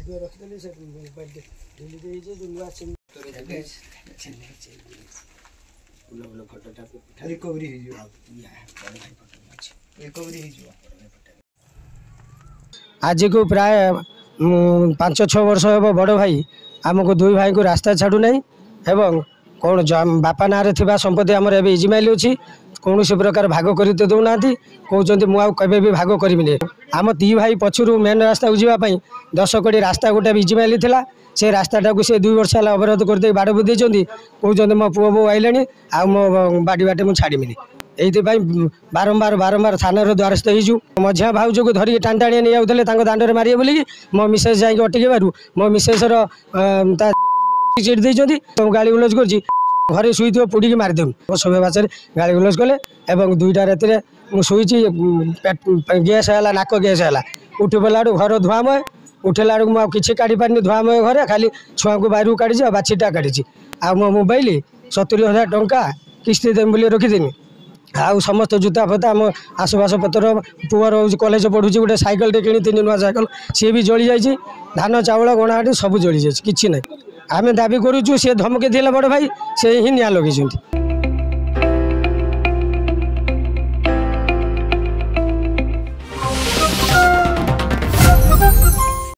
आज को प्राय 5-6 वर्ष हे बड़ भाई आमको दुई भाई को रास्ता छाड़ू ना एवं कौन बापा ना संपत्ति आमर ए इजिमाइल अच्छी कौन से प्रकार भाग कर दौना कहते मुझे भी भाग करी आम दी भाई पछरू मेन रास्ता को जावाई 10 कोटी रास्ता गोटे इजिमाइल था से रास्ताटा को से 2 वर्ष है अवरोध करदे बाड़ बुझे कहते मो पुओ बो आइले आ मो बाड़ी बाटे मुझे छाड़मी ये बारंबार थाना द्वारस्थ हो मझिया भाउज को धरिक टाणी टाणी नहीं आउे दाण्ड मारे बोलिकी मो मिसेस जाकि अटकेबार मो मिसेसर चिट देती गाड़ी गुलज कर घरे शुई पुड़ी मारिदेव सब भाषा गाड़ी गुलज कले और 2टा राति मुझे गैस है नाक गैस है उठी पड़ा घर धुआमय उठेला मुझे किसी काढ़ी पारे धुआमय घर खाली छुआ को बाहर काढ़ी बाछीटा काढ़ी आ मो मोबाइल 70,000 टंका किस्ती देम बोली रखीदी आउ समस्त जूता फता आम आसबास पतर पुअर कॉलेज पढ़ुची गोटे साइकेल किणी 3 नुआ साइकेल सी भी जली जाइए धान चाउल गणाटी सब जली जाए कि आम दाबी करुचु सी धमकी दिले बड़ भाई से ही निया लगे।